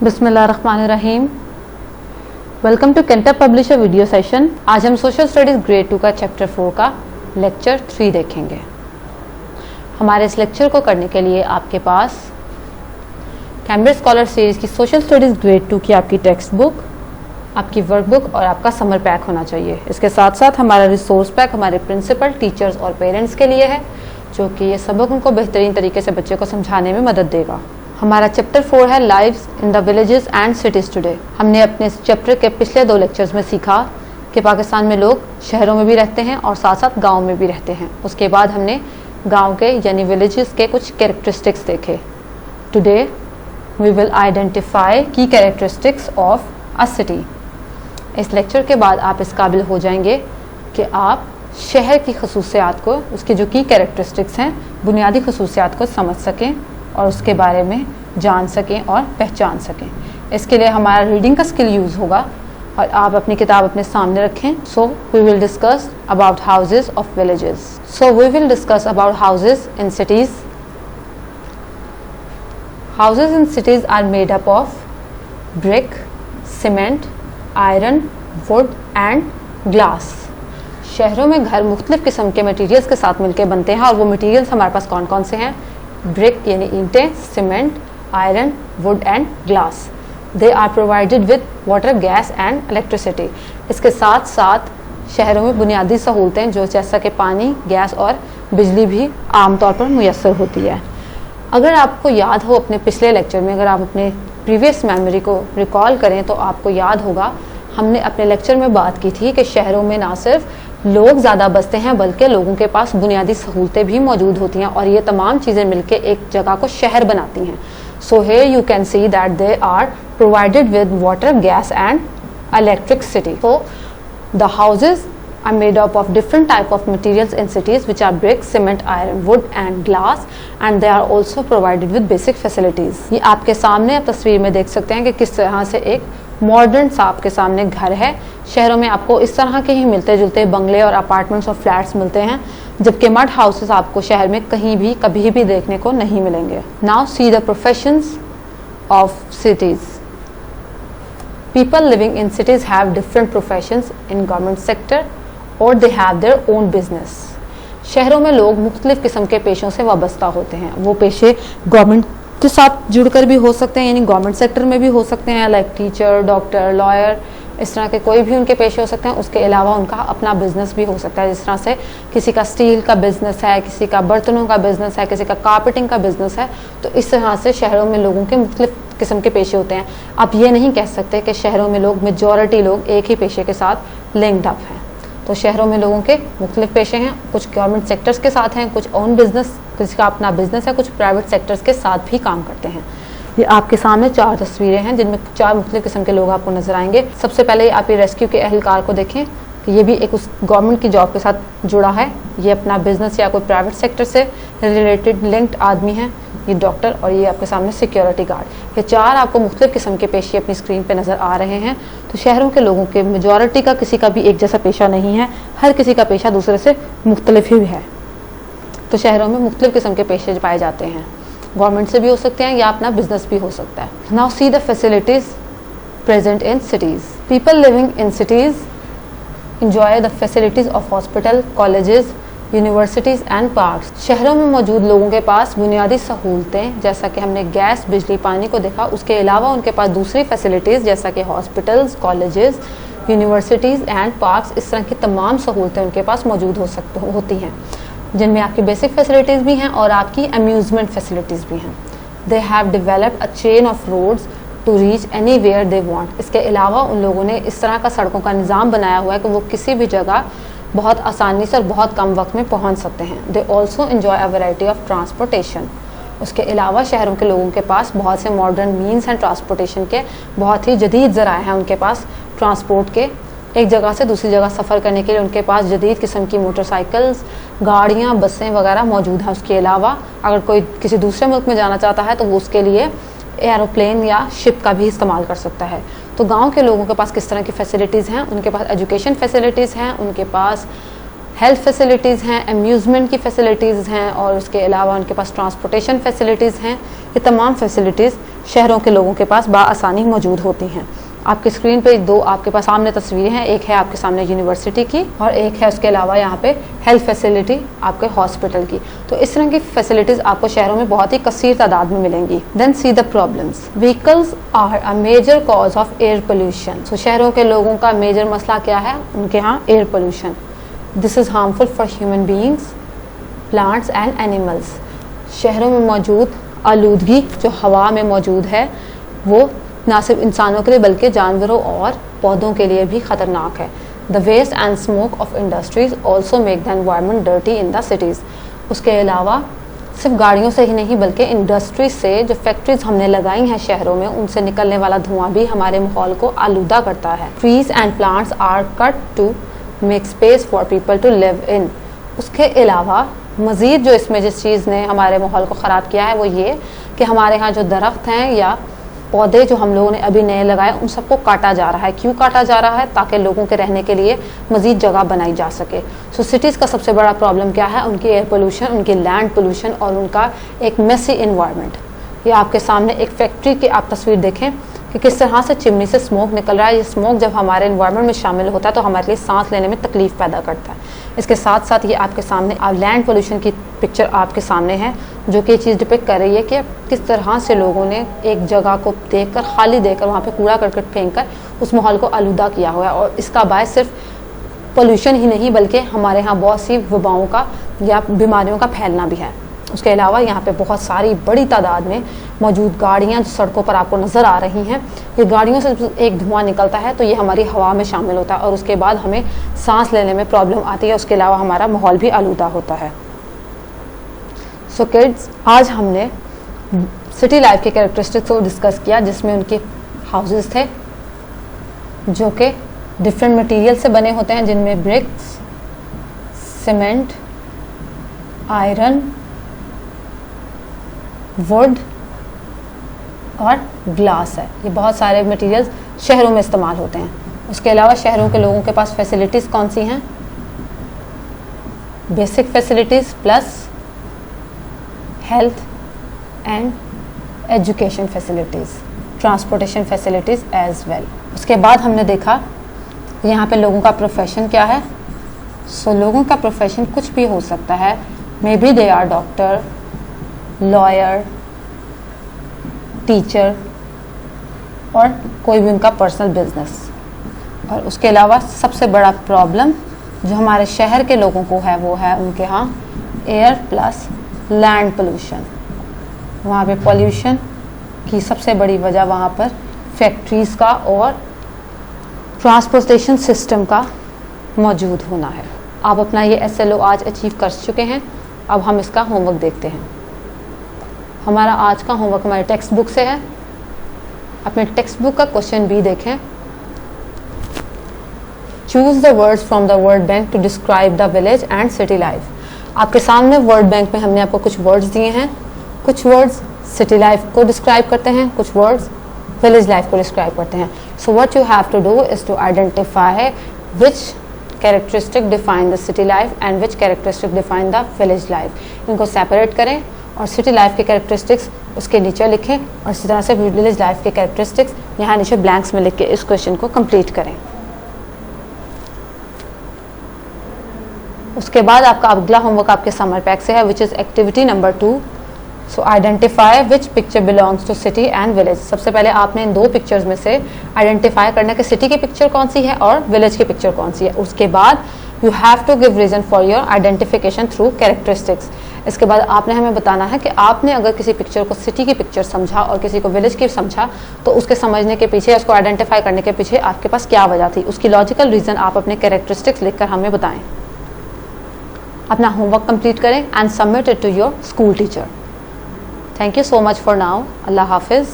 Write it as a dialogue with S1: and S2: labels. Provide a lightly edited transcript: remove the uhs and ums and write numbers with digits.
S1: बिस्मिल्लाहिर्रहमानिर्रहीम। Welcome to Canter publisher video session. आज हम सोशल स्टडीज़ ग्रेड 2 का चैप्टर 4 का लेक्चर 3 देखेंगे। हमारे इस लेक्चर को करने के लिए आपके पास कैम्ब्रिज स्कॉलर सीरीज़ की सोशल स्टडीज़ ग्रेड 2 की आपकी टेक्स्ट बुक, आपकी वर्कबुक और आपका समर पैक होना चाहिए। इसके साथ साथ हमारा रिसोर्स पैक हमारे प्रिंसिपल, टीचर्स और पेरेंट्स के लिए है, जो कि ये सबक उनको बेहतरीन तरीके से बच्चे को समझाने में मदद देगा। हमारा चैप्टर 4 है lives in the villages and cities today. हमने अपने इस चैप्टर के पिछले 2 लेक्चर्स में सीखा कि पाकिस्तान में लोग शहरों में भी रहते हैं और साथ साथ गाँव में भी रहते हैं। उसके बाद हमने गाँव के यानी विलेजेस के कुछ कैरेक्टरिस्टिक्स देखे। टुडे वी विल आइडेंटिफाई की कैरेक्टरिस्टिक्स ऑफ अ सिटी। इस लेक्चर के बाद आप इस काबिल हो जाएंगे कि आप शहर की खसूसियात को, उसकी जो की कैरेक्टरिस्टिक्स हैं, बुनियादी खसूसियात को समझ सकें और उसके बारे में जान सकें और पहचान सकें। इसके लिए हमारा रीडिंग का स्किल यूज़ होगा और आप अपनी किताब अपने सामने रखें। So we will discuss about houses of villages. So we will discuss about houses in cities. Houses in cities are made up of brick, cement, iron, wood and glass. शहरों में घर मुख्तलिफ किस्म के मटीरियल्स के साथ मिलकर बनते हैं और वो मटीरियल्स हमारे पास कौन कौन से हैं? ब्रिक यानी ईंटें, cement, iron, wood and glass. They are provided with water, gas and electricity. इसके साथ साथ शहरों में बुनियादी सहूलतें जो जैसा कि पानी, गैस और बिजली भी आमतौर पर मुयस्सर होती है। अगर आपको याद हो अपने पिछले लेक्चर में, अगर आप अपने प्रीवियस मेमोरी को रिकॉल करें तो आपको याद होगा हमने अपने लेक्चर में बात की थी कि शहरों में ना सिर्फ लोग ज़्यादा बसते हैं बल्कि लोगों के पास बुनियादी सहूलतें भी मौजूद होती हैं और ये तमाम चीज़ें मिलकर एक जगह को शहर बनाती हैं। So here you can see that they are provided with water, gas and electricity. So the houses are made up of different type of materials in cities which are brick, cement, iron, wood and glass and they are also provided with basic facilities। ये आपके सामने आप तस्वीर में देख सकते हैं कि किस तरह से एक मॉडर्न सा आपके सामने घर है। शहरों में आपको इस तरह के ही मिलते जुलते बंगले और अपार्टमेंट्स और फ्लैट्स मिलते हैं, जबकि मड हाउसेस आपको शहर में कहीं भी कभी भी देखने को नहीं मिलेंगे। Now see the professions of cities. People living in cities have different professions in government sector और they have their own business. शहरों में लोग मुख्तलिफ किस्म के पेशों से वाबस्ता होते हैं। वो पेशे गवर्नमेंट के साथ जुड़कर भी हो सकते हैं, यानी गवर्नमेंट सेक्टर में भी हो सकते हैं, लाइक टीचर, डॉक्टर, लॉयर, इस तरह के कोई भी उनके पेशे हो सकते हैं। उसके अलावा उनका अपना बिजनेस भी हो सकता है, जिस तरह से किसी का स्टील का बिजनेस है, किसी का बर्तनों का बिजनेस है, किसी का कारपेटिंग का बिजनेस है। तो इस तरह से शहरों में लोगों के मुख्तलिफ किस्म के पेशे होते हैं। आप ये नहीं कह सकते कि शहरों में लोग, मेजॉरिटी लोग एक ही पेशे के साथ लिंक्ड अप हैं। तो शहरों में लोगों के मुख्तलिफ पेशे हैं, कुछ गवर्नमेंट सेक्टर्स के साथ हैं, कुछ ओन बिजनेस, किसी का अपना बिजनेस है, कुछ प्राइवेट सेक्टर्स के साथ भी काम करते हैं। ये आपके सामने 4 तस्वीरें हैं जिनमें 4 मुख्तलिफ किस्म के लोग आपको नजर आएंगे। सबसे पहले आप ये रेस्क्यू के एहलकार को देखें कि ये भी एक उस गवर्नमेंट की जॉब के साथ जुड़ा है। ये अपना बिजनेस या कोई प्राइवेट सेक्टर से रिलेटेड लिंक्ड आदमी है। ये डॉक्टर और ये आपके सामने सिक्योरिटी गार्ड। ये 4 आपको मुख्तलिफ किस्म के पेशे अपनी स्क्रीन पे नज़र आ रहे हैं। तो शहरों के लोगों के मेजॉरिटी का किसी का भी एक जैसा पेशा नहीं है, हर किसी का पेशा दूसरे से मुख्तलिफ ही है। तो शहरों में मुख्तलिफ किस्म के पेशे पाए जाते हैं, गवर्नमेंट से भी हो सकते हैं या अपना बिजनेस भी हो सकता है। Now see the facilities present in cities. People living in cities enjoy the facilities of hospital, colleges, universities and parks. शहरों में मौजूद लोगों के पास बुनियादी सहूलतें, जैसा कि हमने गैस, बिजली, पानी को देखा, उसके अलावा उनके पास दूसरी फैसिलिटीज़ जैसा कि hospitals, colleges, universities and parks, इस तरह की तमाम सहूलतें उनके पास मौजूद होती हैं, जिनमें आपकी बेसिक फैसिलिटीज़ भी हैं और आपकी अम्यूज़मेंट फैसिलिटीज़ भी हैं। They have developed a chain of roads to reach anywhere they want. इसके अलावा उन लोगों ने इस तरह का सड़कों का निज़ाम बनाया हुआ है कि वो किसी भी जगह बहुत आसानी से और बहुत कम वक्त में पहुंच सकते हैं। They also enjoy a variety of transportation. उसके अलावा शहरों के लोगों के पास बहुत से मॉडर्न मीन्स हैं ट्रांसपोर्टेशन के, बहुत ही जदीद ज़राए हैं उनके पास ट्रांसपोर्ट के। एक जगह से दूसरी जगह सफ़र करने के लिए उनके पास जदीद किस्म की मोटरसाइकिल्स, गाड़ियाँ, बसें वगैरह मौजूद हैं। उसके अलावा अगर कोई किसी दूसरे मुल्क में जाना चाहता है तो वो उसके लिए एरोप्लेन या शिप का भी इस्तेमाल कर सकता है। तो गांव के लोगों के पास किस तरह की फैसिलिटीज़ हैं? उनके पास एजुकेशन फैसिलिटीज़ हैं, उनके पास हेल्थ फैसिलिटीज़ हैं, अम्यूज़मेंट की फैसिलिटीज़ हैं और उसके अलावा उनके पास ट्रांसपोर्टेशन फैसिलिटीज़ हैं। ये तमाम फैसिलिटीज़ शहरों के लोगों के पास बआसानी मौजूद होती हैं। आपकी स्क्रीन पे दो आपके पास सामने तस्वीरें हैं, एक है आपके सामने यूनिवर्सिटी की और एक है उसके अलावा यहाँ पे हेल्थ फैसिलिटी आपके हॉस्पिटल की। तो इस तरह की फैसिलिटीज़ आपको शहरों में बहुत ही कसीर तादाद में मिलेंगी। Then see the problems. Vehicles are a major cause of air pollution. So शहरों के लोगों का मेजर मसला क्या है? उनके यहाँ air pollution. This is harmful for human beings, plants and animals. शहरों में मौजूद आलूदगी जो हवा में मौजूद है वो ना सिर्फ इंसानों के लिए बल्कि जानवरों और पौधों के लिए भी ख़तरनाक है। The waste and smoke of industries also make the environment dirty in the cities. उसके अलावा सिर्फ गाड़ियों से ही नहीं बल्कि इंडस्ट्रीज से जो फैक्ट्रीज हमने लगाई हैं शहरों में, उनसे निकलने वाला धुआं भी हमारे माहौल को आलूदा करता है। Trees and plants are cut to make space for people to live in. उसके अलावा मज़ीद जो इसमें जिस चीज़ ने हमारे माहौल को ख़राब किया है वो ये कि हमारे यहाँ जो दरख्त हैं या पौधे जो हम लोगों ने अभी नए लगाए उन सबको काटा जा रहा है। क्यों काटा जा रहा है? ताकि लोगों के रहने के लिए मज़ीद जगह बनाई जा सके। सो सिटीज़ का सबसे बड़ा प्रॉब्लम क्या है? उनकी एयर पोल्यूशन, उनकी लैंड पोल्यूशन और उनका एक मेसी इन्वायरमेंट। ये आपके सामने एक फैक्ट्री की आप तस्वीर देखें कि किस तरह से चिमनी से स्मोक निकल रहा है। ये स्मोक जब हमारे इन्वायरमेंट में शामिल होता है तो हमारे लिए सांस लेने में तकलीफ पैदा करता है। इसके साथ साथ ये आपके सामने लैंड पोल्यूशन की पिक्चर आपके सामने है जो कि ये चीज़ डिपिक्ट कर रही है कि किस तरह से लोगों ने एक जगह को देखकर, खाली देखकर, वहाँ पे कूड़ा करकट फेंक कर उस माहौल को आलूदा किया हुआ है। और इसका बायस सिर्फ पोल्यूशन ही नहीं बल्कि हमारे यहाँ बहुत सी वबाओं का या बीमारियों का फैलना भी है। उसके अलावा यहाँ पे बहुत सारी बड़ी तादाद में मौजूद गाड़ियाँ जो सड़कों पर आपको नज़र आ रही हैं, ये गाड़ियों से एक धुआं निकलता है तो ये हमारी हवा में शामिल होता है और उसके बाद हमें सांस लेने में प्रॉब्लम आती है। उसके अलावा हमारा माहौल भी आलूदा होता है। सो किड्स, आज हमने सिटी लाइफ के कैरेक्टरिस्टिक्स को डिस्कस किया जिसमें उनके हाउसेस थे जो कि डिफरेंट मटेरियल से बने होते हैं, जिनमें ब्रिक्स, सीमेंट, आयरन, वुड और ग्लास है। ये बहुत सारे मटेरियल्स शहरों में इस्तेमाल होते हैं। उसके अलावा शहरों के लोगों के पास फैसिलिटीज़ कौन सी हैं? Basic facilities plus health and education facilities, transportation facilities as well. उसके बाद हमने देखा यहाँ पे लोगों का प्रोफेशन क्या है। सो लोगों का प्रोफेशन कुछ भी हो सकता है। May be they are doctor, lawyer, teacher और कोई भी उनका पर्सनल बिजनेस। और उसके अलावा सबसे बड़ा प्रॉब्लम जो हमारे शहर के लोगों को है वो है उनके यहाँ एयर प्लस लैंड पोल्यूशन। वहाँ पे पोल्यूशन की सबसे बड़ी वजह वहाँ पर फैक्ट्रीज़ का और ट्रांसपोर्टेशन सिस्टम का मौजूद होना है। आप अपना ये SLO आज अचीव कर चुके हैं। अब हम इसका होमवर्क देखते हैं। हमारा आज का होमवर्क हमारे टेक्स्ट बुक से है। अपने टेक्स्ट बुक का क्वेश्चन B देखें। Choose the words from the word bank to describe the village and city life. आपके सामने वर्ड बैंक में हमने आपको कुछ वर्ड्स दिए हैं। कुछ वर्ड्स सिटी लाइफ को डिस्क्राइब करते हैं, कुछ वर्ड्स विलेज लाइफ को डिस्क्राइब करते हैं। So what you have to do is to identify which characteristic define the city life and which characteristic define the village life. इनको सेपरेट करें और सिटी लाइफ के कैरेक्टरिस्टिक्स उसके नीचे लिखें और इसी तरह से विलेज लाइफ के कैरेक्टरिस्टिक्स यहाँ नीचे ब्लैंक्स में लिख के इस क्वेश्चन को कंप्लीट करें। उसके बाद आपका अगला होमवर्क आपके समर पैक से है, which is activity number 2। So identify which picture belongs to city and village. सबसे पहले आपने इन दो पिक्चर्स में से आइडेंटिफाई करना कि सिटी की पिक्चर कौन सी है और विलेज की पिक्चर कौन सी है। उसके बाद you have to give reason for your identification through characteristics. इसके बाद आपने हमें बताना है कि आपने अगर किसी पिक्चर को सिटी की पिक्चर समझा और किसी को विलेज की समझा तो उसके समझने के पीछे, उसको आइडेंटिफाई करने के पीछे आपके पास क्या वजह थी, उसकी लॉजिकल रीज़न आप अपने कैरेक्टरिस्टिक्स लिखकर हमें बताएं। अपना होमवर्क कंप्लीट करें and submit it to your school teacher. Thank you so much for now. अल्लाह हाफिज़।